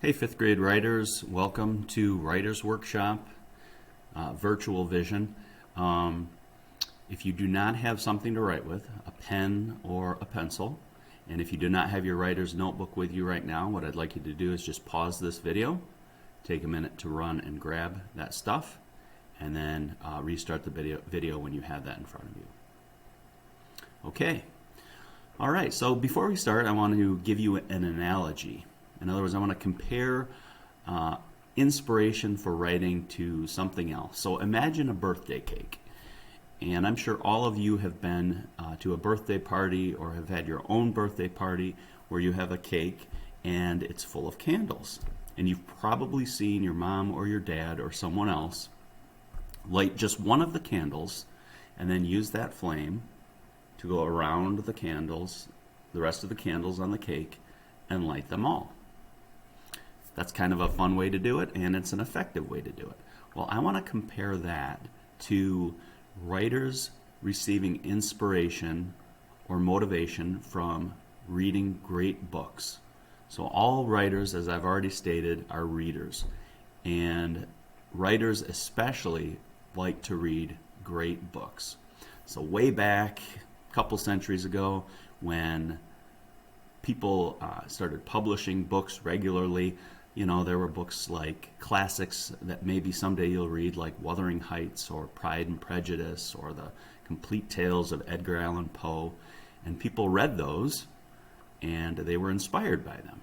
Hey, fifth grade writers, welcome to Writers Workshop, Virtual Vision. If you do not have something to write with, a pen or a pencil, and if you do not have your writer's notebook with you right now, what I'd like you to do is just pause this video, take a minute to run and grab that stuff, and then restart the video when you have that in front of you. Okay. All right, so before we start, I want to give you an analogy. In other words, I want to compare inspiration for writing to something else. So imagine a birthday cake. And I'm sure all of you have been to a birthday party or have had your own birthday party where you have a cake and it's full of candles. And you've probably seen your mom or your dad or someone else light just one of the candles and then use that flame to go around the candles, the rest of the candles on the cake, and light them all. That's kind of a fun way to do it, and it's an effective way to do it. Well, I want to compare that to writers receiving inspiration or motivation from reading great books. So all writers, as I've already stated, are readers. And writers especially like to read great books. So way back, a couple centuries ago, when people started publishing books regularly, there were books like classics that maybe someday you'll read, like Wuthering Heights or Pride and Prejudice or The Complete Tales of Edgar Allan Poe. And people read those and they were inspired by them.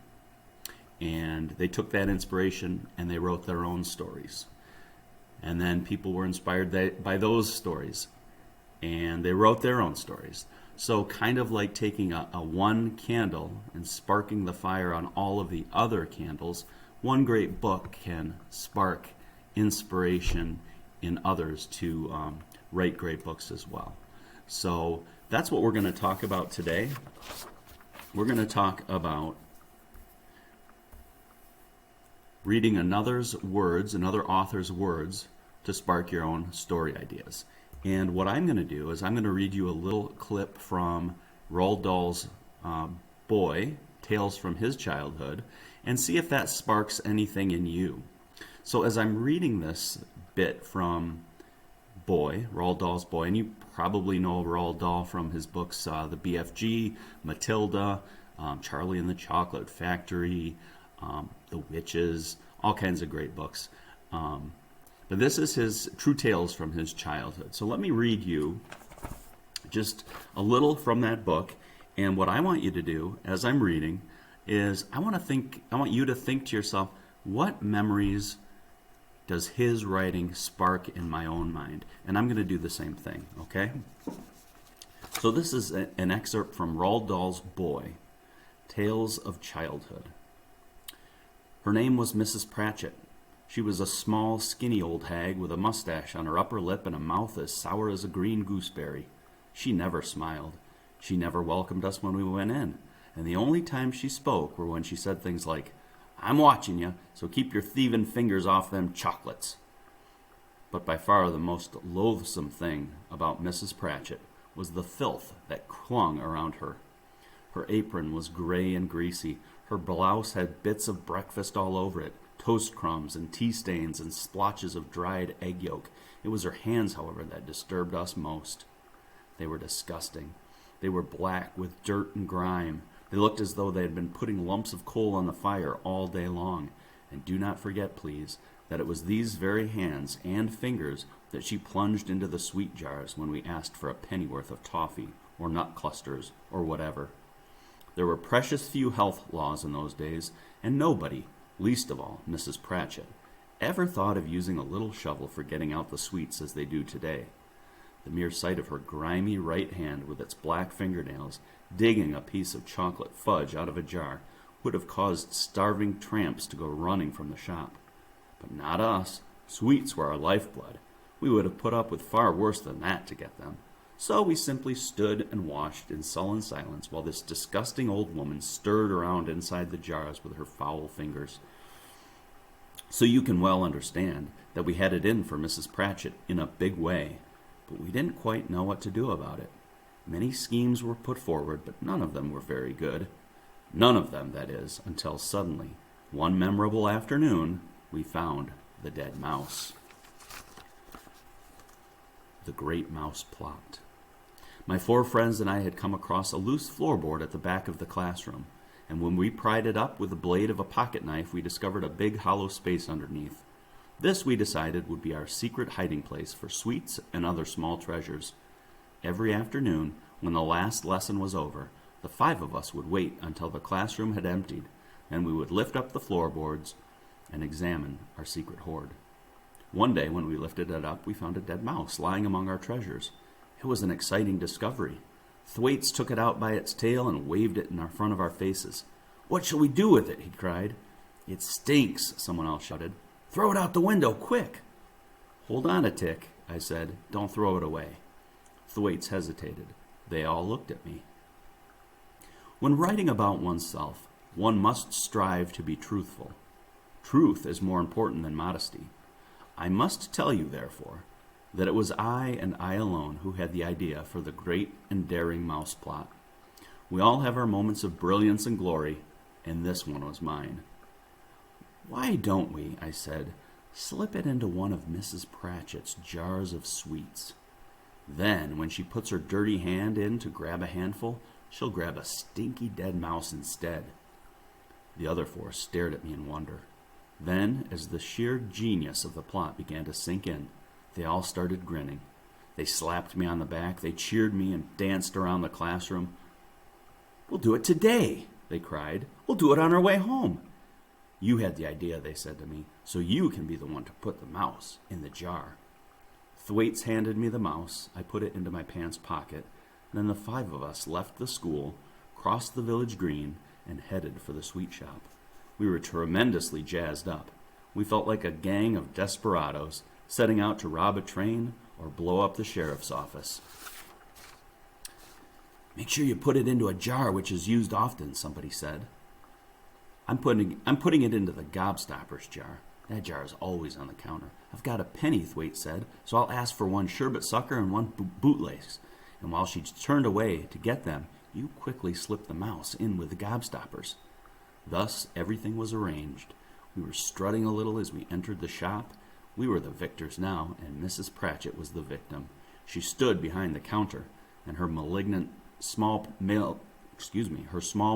And they took that inspiration and they wrote their own stories. And then people were inspired by those stories and they wrote their own stories. So kind of like taking a one candle and sparking the fire on all of the other candles, one great book can spark inspiration in others to write great books as well. So that's what we're going to talk about today. We're going to talk about reading another author's words to spark your own story ideas. And what I'm going to do is I'm going to read you a little clip from Roald Dahl's Boy, Tales from His Childhood, and see if that sparks anything in you. So as I'm reading this bit from Boy, Roald Dahl's Boy, and you probably know Roald Dahl from his books The BFG, Matilda, Charlie and the Chocolate Factory, The Witches, all kinds of great books. But this is his true tales from his childhood. So let me read you just a little from that book. And what I want you to do as I'm reading is I want you to think to yourself, what memories does his writing spark in my own mind? And I'm going to do the same thing, okay? So this is an excerpt from Roald Dahl's Boy, Tales of Childhood. Her name was Mrs. Pratchett. She was a small, skinny old hag with a mustache on her upper lip and a mouth as sour as a green gooseberry. She never smiled. She never welcomed us when we went in. And the only time she spoke were when she said things like, "I'm watching you, so keep your thieving fingers off them chocolates." But by far the most loathsome thing about Mrs. Pratchett was the filth that clung around her. Her apron was gray and greasy. Her blouse had bits of breakfast all over it, toast crumbs and tea stains and splotches of dried egg yolk. It was her hands, however, that disturbed us most. They were disgusting. They were black with dirt and grime. They looked as though they had been putting lumps of coal on the fire all day long. And do not forget, please, that it was these very hands and fingers that she plunged into the sweet jars when we asked for a pennyworth of toffee or nut clusters or whatever. There were precious few health laws in those days, and nobody, least of all Mrs. Pratchett, ever thought of using a little shovel for getting out the sweets as they do today. The mere sight of her grimy right hand with its black fingernails digging a piece of chocolate fudge out of a jar would have caused starving tramps to go running from the shop. But not us. Sweets were our lifeblood. We would have put up with far worse than that to get them. So we simply stood and watched in sullen silence while this disgusting old woman stirred around inside the jars with her foul fingers. So you can well understand that we had it in for Mrs. Pratchett in a big way, but we didn't quite know what to do about it. Many schemes were put forward, but none of them were very good. None of them, that is, until suddenly One memorable afternoon, we found the dead mouse. The Great Mouse Plot. My 4 friends and I had come across a loose floorboard at the back of the classroom, and when we pried it up with the blade of a pocket knife, we discovered a big hollow space underneath. This, we decided, would be our secret hiding place for sweets and other small treasures. Every afternoon, when the last lesson was over, the 5 of us would wait until the classroom had emptied, and we would lift up the floorboards and examine our secret hoard. One day, when we lifted it up, we found a dead mouse lying among our treasures. It was an exciting discovery. Thwaites took it out by its tail and waved it in front of our faces. "What shall we do with it?" he cried. "It stinks," someone else shouted. "Throw it out the window, quick!" "Hold on a tick," I said. "Don't throw it away." Thwaites hesitated. They all looked at me. When writing about oneself, one must strive to be truthful. Truth is more important than modesty. I must tell you, therefore, that it was I and I alone who had the idea for the great and daring mouse plot. We all have our moments of brilliance and glory, and this one was mine. "Why don't we," I said, "slip it into one of Mrs. Pratchett's jars of sweets? Then, when she puts her dirty hand in to grab a handful, she'll grab a stinky dead mouse instead." The other 4 stared at me in wonder. Then, as the sheer genius of the plot began to sink in, they all started grinning. They slapped me on the back, they cheered me, and danced around the classroom. "We'll do it today," they cried. "We'll do it on our way home." "You had the idea," they said to me, "so you can be the one to put the mouse in the jar." Thwaites handed me the mouse. I put it into my pants pocket. Then the 5 of us left the school, crossed the village green, and headed for the sweet shop. We were tremendously jazzed up. We felt like a gang of desperados setting out to rob a train or blow up the sheriff's office. "Make sure you put it into a jar which is used often," somebody said. I'm putting it into the gobstoppers jar. That jar is always on the counter. "I've got a penny," Thwaites said, "so I'll ask for 1 sherbet sucker and 1 bootlace." And while she turned away to get them, you quickly slipped the mouse in with the gobstoppers. Thus, everything was arranged. We were strutting a little as we entered the shop. We were the victors now, and Mrs. Pratchett was the victim. She stood behind the counter, and her small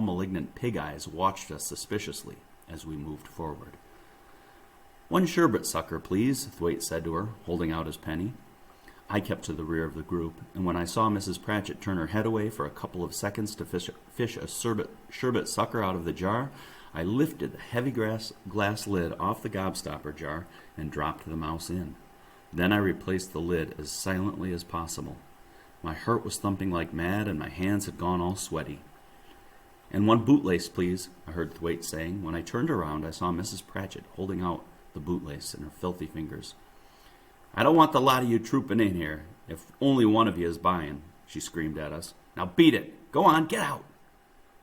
malignant pig eyes watched us suspiciously as we moved forward. "1 sherbet sucker, please," Thwaites said to her, holding out his penny. I kept to the rear of the group, and when I saw Mrs. Pratchett turn her head away for a couple of seconds to fish a sherbet sucker out of the jar, I lifted the heavy glass lid off the gobstopper jar and dropped the mouse in. Then I replaced the lid as silently as possible. My heart was thumping like mad, and my hands had gone all sweaty. "And 1 bootlace, please," I heard Thwaites saying. When I turned around, I saw Mrs. Pratchett holding out the bootlace in her filthy fingers. "I don't want the lot of you trooping in here, if only one of you is buying," she screamed at us. "Now beat it! Go on, get out!"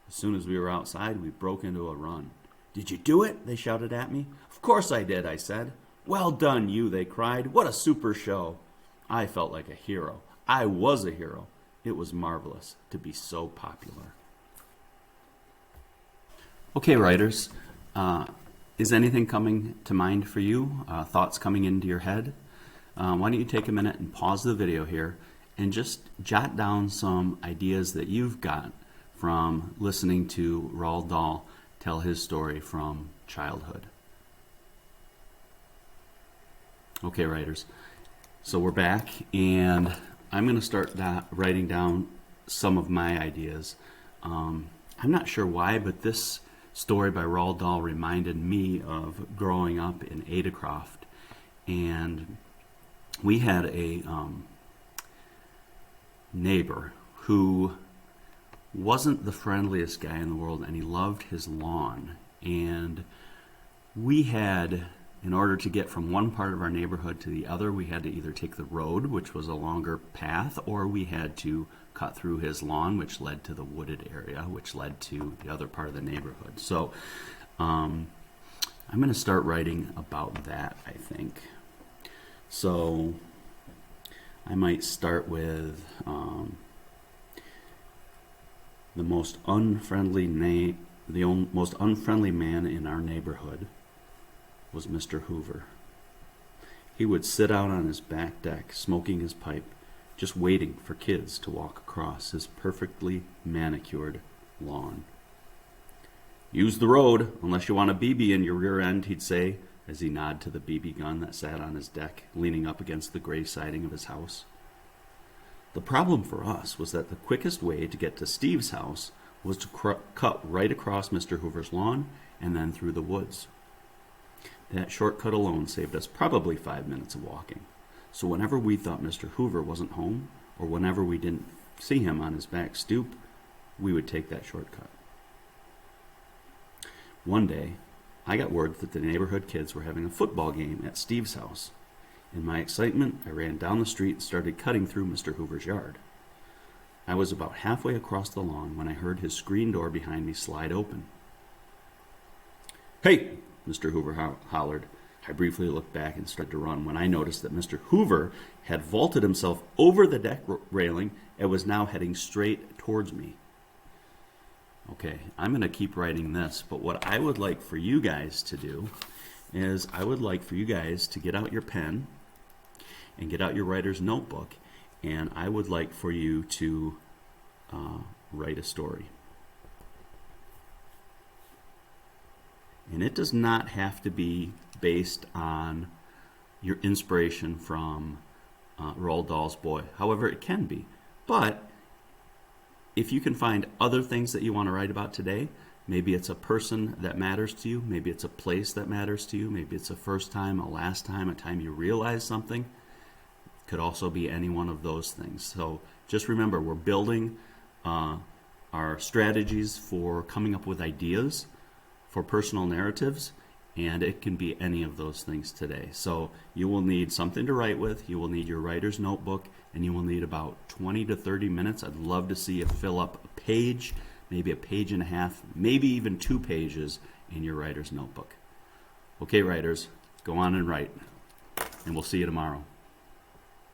As soon as we were outside, we broke into a run. "Did you do it?" they shouted at me. "Of course I did," I said. "Well done, you," they cried. "What a super show!" I felt like a hero. I was a hero. It was marvelous to be so popular. Okay, writers, is anything coming to mind for you? Thoughts coming into your head? Why don't you take a minute and pause the video here and just jot down some ideas that you've got from listening to Roald Dahl tell his story from childhood. Okay, writers, so we're back, and I'm going to start writing down some of my ideas. I'm not sure why, but this story by Roald Dahl reminded me of growing up in Adacroft, and we had a neighbor who wasn't the friendliest guy in the world, and he loved his lawn. And we had, in order to get from one part of our neighborhood to the other, we had to either take the road, which was a longer path, or we had to cut through his lawn, which led to the wooded area, which led to the other part of the neighborhood. So I'm going to start writing about that, I think. So I might start with the most unfriendly the most unfriendly man in our neighborhood was Mr. Hoover. He would sit out on his back deck, smoking his pipe, just waiting for kids to walk across his perfectly manicured lawn. "Use the road, unless you want a BB in your rear end," he'd say, as he nodded to the BB gun that sat on his deck, leaning up against the gray siding of his house. The problem for us was that the quickest way to get to Steve's house was to cut right across Mr. Hoover's lawn and then through the woods. That shortcut alone saved us probably 5 minutes of walking. So whenever we thought Mr. Hoover wasn't home, or whenever we didn't see him on his back stoop, we would take that shortcut. One day, I got word that the neighborhood kids were having a football game at Steve's house. In my excitement, I ran down the street and started cutting through Mr. Hoover's yard. I was about halfway across the lawn when I heard his screen door behind me slide open. "Hey!" Mr. Hoover hollered. I briefly looked back and started to run when I noticed that Mr. Hoover had vaulted himself over the deck railing and was now heading straight towards me. Okay, I'm going to keep writing this, but what I would like for you guys to do is I would like for you guys to get out your pen and get out your writer's notebook, and I would like for you to write a story. And it does not have to be based on your inspiration from Roald Dahl's Boy. However, it can be. But if you can find other things that you want to write about today, maybe it's a person that matters to you, maybe it's a place that matters to you, maybe it's a first time, a last time, a time you realize something. Could also be any one of those things. So just remember, we're building our strategies for coming up with ideas for personal narratives, and it can be any of those things today. So you will need something to write with, you will need your writer's notebook, and you will need about 20 to 30 minutes. I'd love to see you fill up a page, maybe a page and a half, maybe even 2 pages in your writer's notebook. Okay, writers, go on and write, and we'll see you tomorrow.